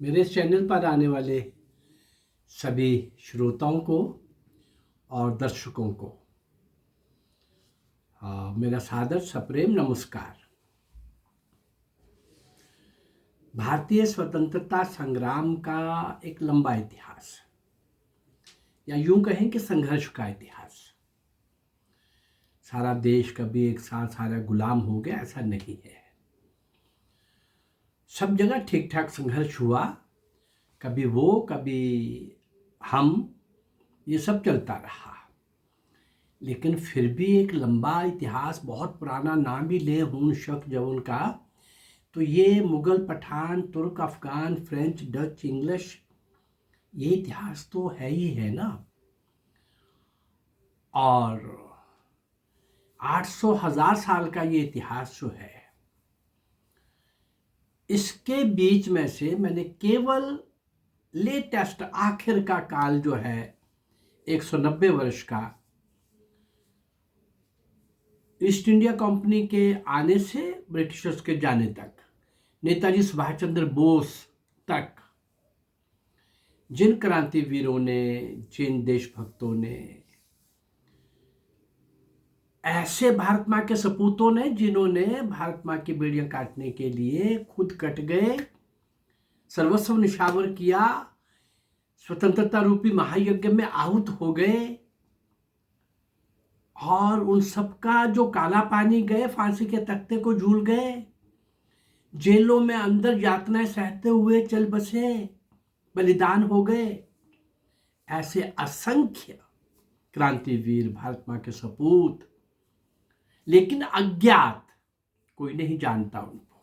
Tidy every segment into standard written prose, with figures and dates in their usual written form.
मेरे चैनल पर आने वाले सभी श्रोताओं को और दर्शकों को मेरा सादर सप्रेम नमस्कार। भारतीय स्वतंत्रता संग्राम का एक लंबा इतिहास, या यूं कहें कि संघर्ष का इतिहास। सारा देश कभी एक साथ सारा गुलाम हो गया, ऐसा नहीं है। सब जगह ठीक ठाक संघर्ष हुआ, कभी वो कभी हम, ये सब चलता रहा। लेकिन फिर भी एक लंबा इतिहास, बहुत पुराना नाम भी ले हून शक जवन का, तो ये मुगल, पठान, तुर्क, अफगान, फ्रेंच, डच, इंग्लिश, ये इतिहास तो है ही है ना। और 800,000 साल का ये इतिहास जो है, इसके बीच में से मैंने केवल लेटेस्ट आखिर का काल जो है 190 वर्ष का, ईस्ट इंडिया कंपनी के आने से ब्रिटिशर्स के जाने तक, नेताजी सुभाष चंद्र बोस तक, जिन क्रांतिवीरों ने, जिन देशभक्तों ने, ऐसे भारत माँ के सपूतों ने जिन्होंने भारत माँ की बेड़ियां काटने के लिए खुद कट गए, सर्वस्व निछावर किया, स्वतंत्रता रूपी महायज्ञ में आहुत हो गए, और उन सबका जो काला पानी गए, फांसी के तख्ते को झूल गए, जेलों में अंदर यातनाएं सहते हुए चल बसे, बलिदान हो गए, ऐसे असंख्य क्रांतिवीर, भारत माँ के सपूत, लेकिन अज्ञात, कोई नहीं जानता उनको।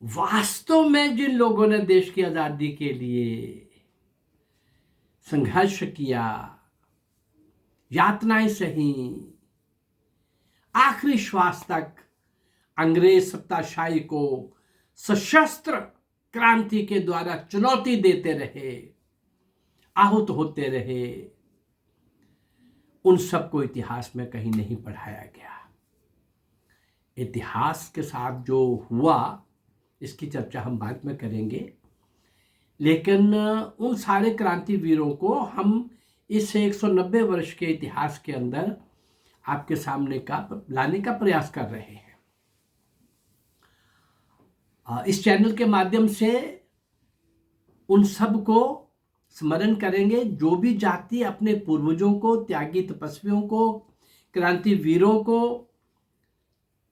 वास्तव में जिन लोगों ने देश की आजादी के लिए संघर्ष किया, यातनाएं सही, आखिरी श्वास तक अंग्रेज सत्ताशाही को सशस्त्र क्रांति के द्वारा चुनौती देते रहे, आहूत होते रहे, उन सबको इतिहास में कहीं नहीं पढ़ाया गया। इतिहास के साथ जो हुआ, इसकी चर्चा हम बाद में करेंगे, लेकिन उन सारे क्रांतिवीरों को हम इस 190 वर्ष के इतिहास के अंदर आपके सामने लाने का प्रयास कर रहे हैं। इस चैनल के माध्यम से उन सब को स्मरण करेंगे जो भी जाति अपने पूर्वजों को, त्यागी तपस्वियों को, क्रांतिवीरों को,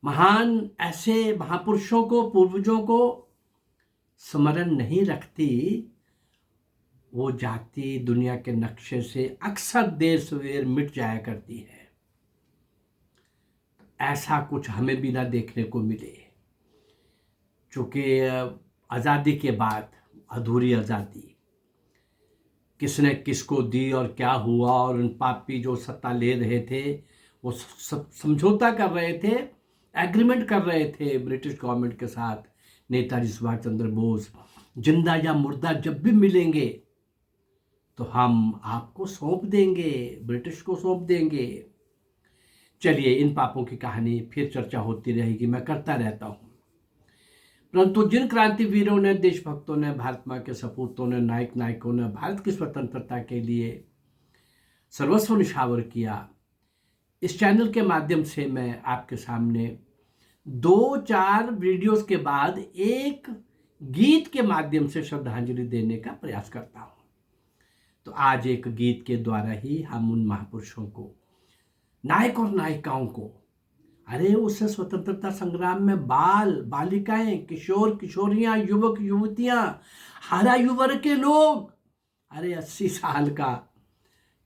महान ऐसे महापुरुषों को, पूर्वजों को स्मरण नहीं रखती, वो जाति दुनिया के नक्शे से अक्सर देर सवेर मिट जाया करती है। ऐसा कुछ हमें भी ना देखने को मिले, चूंकि आज़ादी के बाद अधूरी आज़ादी, किसने किसको दी और क्या हुआ, और उन पापी जो सत्ता ले रहे थे वो सब समझौता कर रहे थे, एग्रीमेंट कर रहे थे ब्रिटिश गवर्नमेंट के साथ। नेताजी सुभाष चंद्र बोस जिंदा या मुर्दा जब भी मिलेंगे तो हम आपको सौंप देंगे, ब्रिटिश को सौंप देंगे। चलिए, इन पापों की कहानी फिर चर्चा होती रहेगी, मैं करता रहता हूँ। परंतु जिन क्रांतिवीरों ने, देशभक्तों ने, भारत माँ के सपूतों ने, नायक नायकों ने भारत की स्वतंत्रता के लिए सर्वस्व निछावर किया, इस चैनल के माध्यम से मैं आपके सामने 2-4 वीडियोस के बाद एक गीत के माध्यम से श्रद्धांजलि देने का प्रयास करता हूँ। तो आज एक गीत के द्वारा ही हम उन महापुरुषों को, नायक और नायिकाओं को, अरे उस स्वतंत्रता संग्राम में बाल बालिकाएं, किशोर किशोरियां, युवक युवतियां, हर आयु वर्ग के लोग, अरे 80 साल का,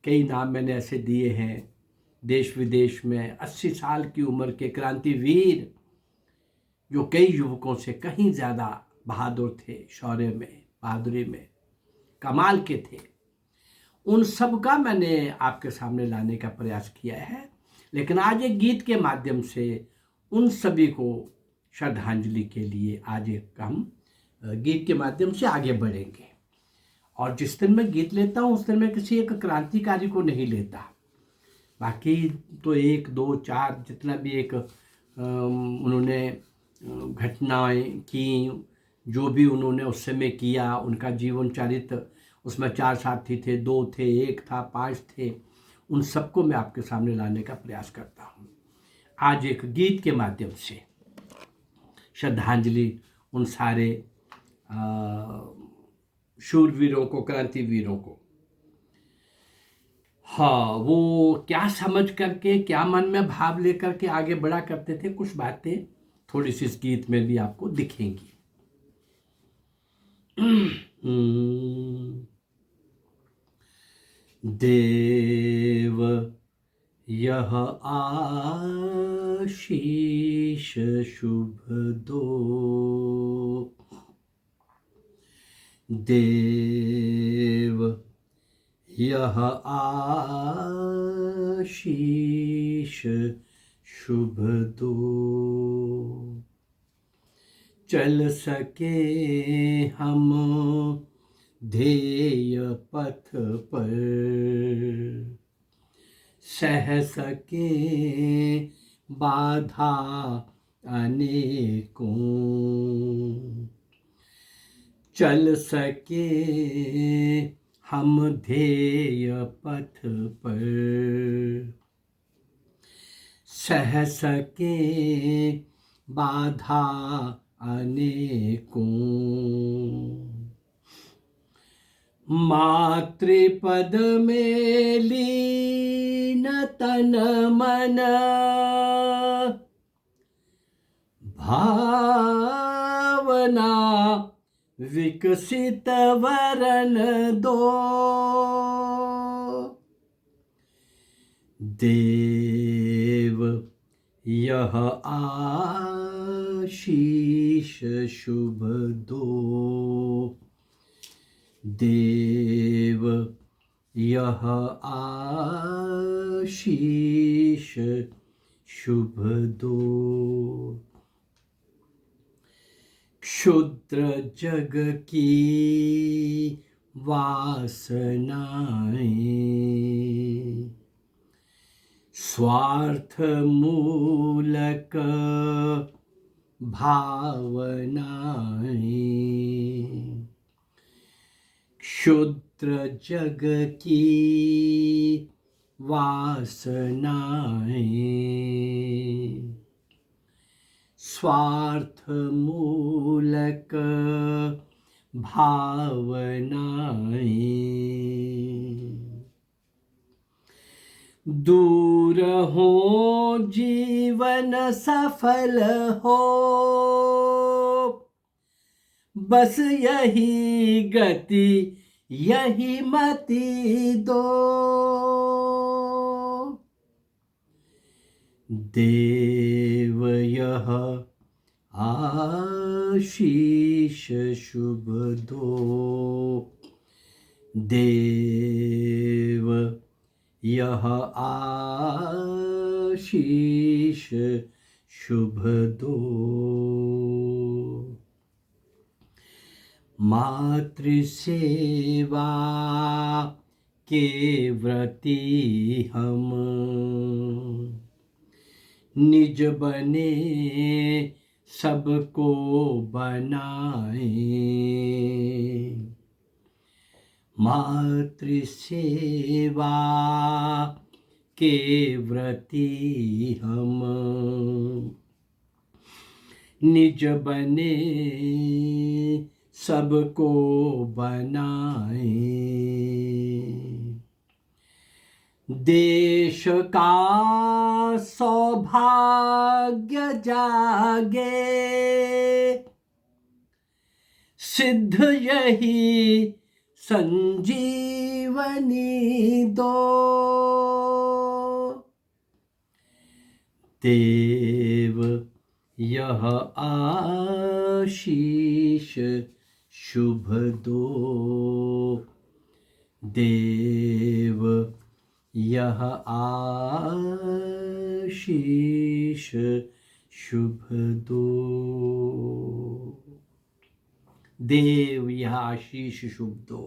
कई नाम मैंने ऐसे दिए हैं देश विदेश में, 80 साल की उम्र के क्रांतिवीर जो कई युवकों से कहीं ज़्यादा बहादुर थे, शौर्य में, बहादुरी में कमाल के थे, उन सब का मैंने आपके सामने लाने का प्रयास किया है। लेकिन आज एक गीत के माध्यम से उन सभी को श्रद्धांजलि के लिए आज एक हम गीत के माध्यम से आगे बढ़ेंगे। और जिस दिन मैं गीत लेता हूँ उस दिन मैं किसी एक क्रांतिकारी को नहीं लेता, बाकी तो 1, 2, 4 जितना भी एक उन्होंने घटनाएं की, जो भी उन्होंने उस समय किया, उनका जीवन चरित्र, उसमें 4 साथी थे, 2 थे, 1 था, 5 थे, उन सबको मैं आपके सामने लाने का प्रयास करता हूँ आज एक गीत के माध्यम से। श्रद्धांजलि उन सारे शूरवीरों को, क्रांतिवीरों को। हाँ, वो क्या समझ करके, क्या मन में भाव लेकर के आगे बढ़ा करते थे, कुछ बातें थोड़ी सी इस गीत में भी आपको दिखेंगी। देव यह आशीष शुभ दो, देव यह आशीष शुभ दो, चल सके हम ध्येय पथ पर, सह सके बाधा अनेकों, चल सके हम ध्येय पथ पर, सह सके बाधा अनेकों, मातृपद में लीन तन मन, भावना विकसित वरन दो, देव यह आशीष शुभ दो, देव यह आशीष शुभ दो, क्षुद्र जग की वासनाएं, स्वार्थ मूलक भावनाएं, क्षुद्र जग की वासनाएं, स्वार्थ मूलक भावनाएं, दूर हो जीवन सफल हो, बस यही गति यही मति दो, देव यह आशीष शुभ दो, देव यह आशीष शुभ दो, मातृसेवा के व्रती हम, निज बने सबको बनाए, मातृसेवा के व्रती हम, निज बने सबको बनाए, देश का सौभाग्य जागे, सिद्ध यही संजीवनी दो, देव यह आशीष शुभ दो, देव यह आशीष शुभ दो, देव यह आशीष शुभ दो।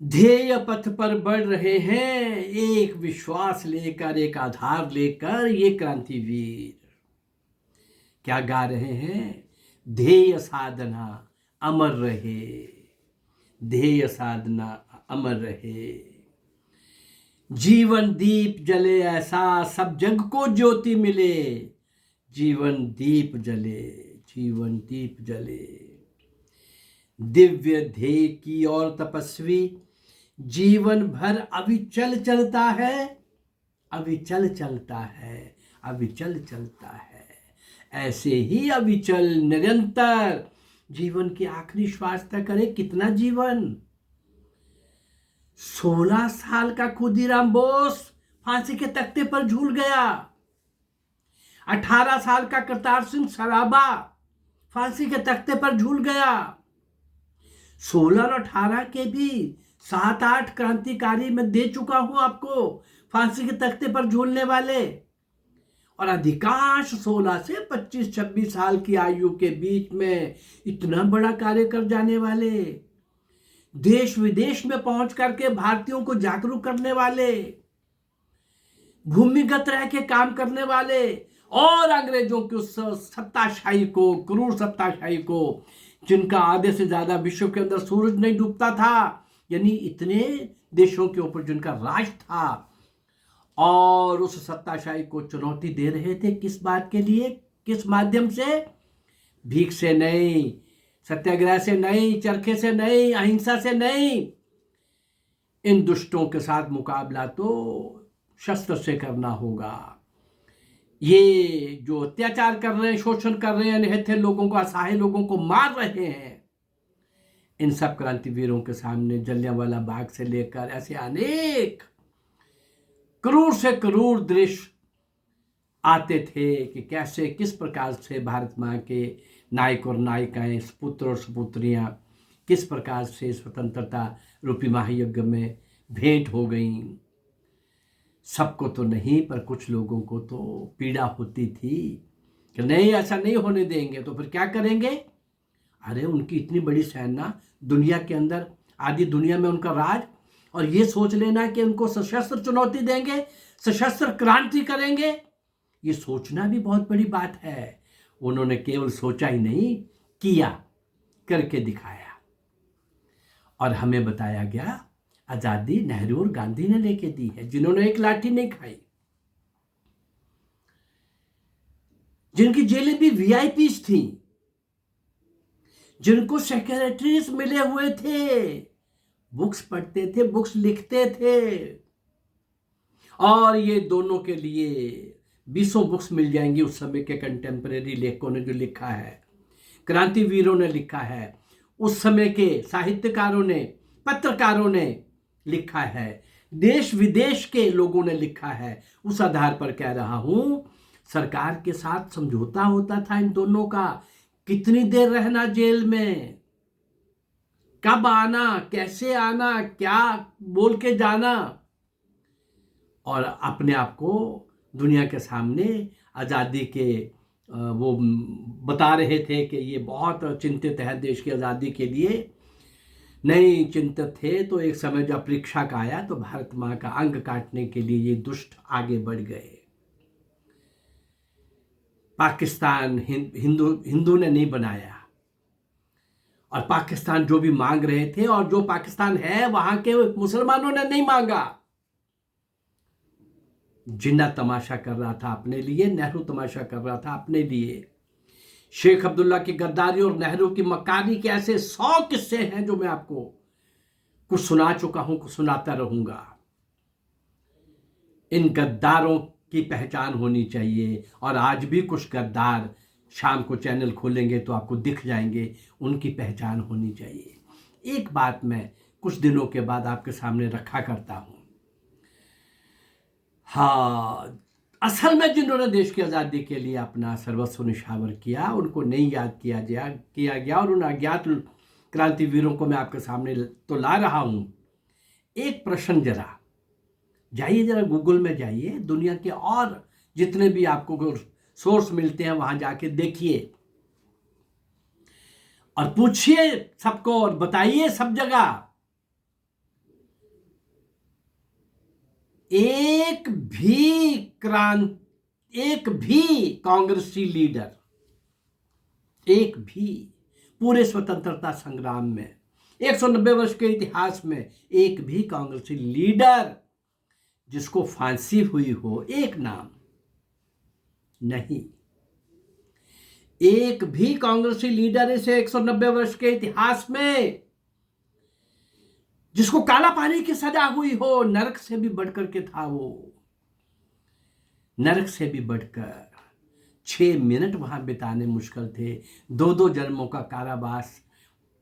ध्येय पथ पर बढ़ रहे हैं, एक विश्वास लेकर, एक आधार लेकर, ये क्रांतिवीर क्या गा रहे हैं? ध्येय साधना अमर रहे, ध्येय साधना अमर रहे। जीवन दीप जले ऐसा सब जग को ज्योति मिले, जीवन दीप जले, जीवन दीप जले। दिव्य ध्येय की ओर तपस्वी जीवन भर अविचल चलता है, अविचल चलता है, अविचल चलता है। ऐसे ही अविचल निरंतर जीवन की आखिरी श्वास तक करे। कितना जीवन? 16 साल का खुदीराम बोस फांसी के तख्ते पर झूल गया। 18 साल का करतार सिंह सराबा फांसी के तख्ते पर झूल गया। 16 और 18 के भी 7-8 क्रांतिकारी मैं दे चुका हूं आपको, फांसी के तख्ते पर झूलने वाले। और अधिकांश 16 से 25-26 साल की आयु के बीच में इतना बड़ा कार्य कर जाने वाले, देश विदेश में पहुंच करके भारतीयों को जागरूक करने वाले, भूमिगत रह के काम करने वाले, और अंग्रेजों की उस सत्ताशाही को, क्रूर सत्ताशाही को, जिनका आधे से ज्यादा विश्व के अंदर सूरज नहीं डूबता था, यानी इतने देशों के ऊपर जिनका राज था, और उस सत्ताशाही को चुनौती दे रहे थे। किस बात के लिए? किस माध्यम से? भीख से नहीं, सत्याग्रह से नहीं, चरखे से नहीं, अहिंसा से नहीं। इन दुष्टों के साथ मुकाबला तो शस्त्र से करना होगा। ये जो अत्याचार कर रहे हैं, शोषण कर रहे हैं, निहत्थे लोगों को, असहाय लोगों को मार रहे हैं, इन सब क्रांतिवीरों के सामने जलियांवाला बाग से लेकर ऐसे अनेक क्रूर से क्रूर दृश्य आते थे कि कैसे, किस प्रकार से भारत माँ के नायक और नायिकाएं, पुत्र और सुपुत्रियां किस प्रकार से स्वतंत्रता रूपी महायज्ञ में भेंट हो गईं। सबको तो नहीं, पर कुछ लोगों को तो पीड़ा होती थी कि नहीं, ऐसा नहीं होने देंगे। तो फिर क्या करेंगे? अरे उनकी इतनी बड़ी सेना दुनिया के अंदर, आधी दुनिया में उनका राज, और ये सोच लेना कि उनको सशस्त्र चुनौती देंगे, सशस्त्र क्रांति करेंगे, ये सोचना भी बहुत बड़ी बात है। उन्होंने केवल सोचा ही नहीं, किया, करके दिखाया। और हमें बताया गया आजादी नेहरू और गांधी ने लेके दी है, जिन्होंने एक लाठी नहीं खाई, जिनकी जेलें भी वीआईपीज थी, जिनको सेक्रेटरीज मिले हुए थे, बुक्स पढ़ते थे, बुक्स लिखते थे। और ये दोनों के लिए 20 बुक्स मिल जाएंगी उस समय के कंटेम्परेरी लेखकों ने जो लिखा है, क्रांतिवीरों ने लिखा है, उस समय के साहित्यकारों ने, पत्रकारों ने लिखा है, देश विदेश के लोगों ने लिखा है। उस आधार पर कह रहा हूं, सरकार के साथ समझौता होता था इन दोनों का। कितनी देर रहना जेल में, कब आना, कैसे आना, क्या बोल के जाना, और अपने आप को दुनिया के सामने आज़ादी के वो बता रहे थे कि ये बहुत चिंतित है देश की आज़ादी के लिए। नहीं चिंतित थे तो एक समय जब परीक्षा का आया तो भारत माँ का अंग काटने के लिए ये दुष्ट आगे बढ़ गए। पाकिस्तान हिंदू ने नहीं बनाया, और पाकिस्तान जो भी मांग रहे थे, और जो पाकिस्तान है वहां के मुसलमानों ने नहीं मांगा। जिन्ना तमाशा कर रहा था अपने लिए, नेहरू तमाशा कर रहा था अपने लिए। शेख अब्दुल्ला की गद्दारी और नेहरू की मक्कारी के ऐसे 100 किस्से हैं जो मैं आपको कुछ सुना चुका हूं, कुछ सुनाता रहूंगा। इन गद्दारों की पहचान होनी चाहिए, और आज भी कुछ गद्दार शाम को चैनल खोलेंगे तो आपको दिख जाएंगे, उनकी पहचान होनी चाहिए। एक बात मैं कुछ दिनों के बाद आपके सामने रखा करता हूं। हाँ, असल में जिन्होंने देश की आज़ादी के लिए अपना सर्वस्व निछावर किया, उनको नहीं याद किया गया, और उन अज्ञात क्रांतिवीरों को मैं आपके सामने तो ला रहा हूं। एक प्रश्न, जरा जाइए, जरा गूगल में जाइए, दुनिया के और जितने भी आपको सोर्स मिलते हैं वहां जाके देखिए, और पूछिए सबको, और बताइए सब जगह, एक भी कांग्रेसी लीडर एक भी पूरे स्वतंत्रता संग्राम में 190 वर्ष के इतिहास में एक भी कांग्रेसी लीडर जिसको फांसी हुई हो, एक नाम नहीं। एक भी कांग्रेसी लीडर इसे 190 वर्ष के इतिहास में जिसको काला पानी की सजा हुई हो, नरक से भी बढ़कर के था वो, नरक से भी बढ़कर 6 मिनट वहां बिताने मुश्किल थे। 2-2 जन्मों का कारावास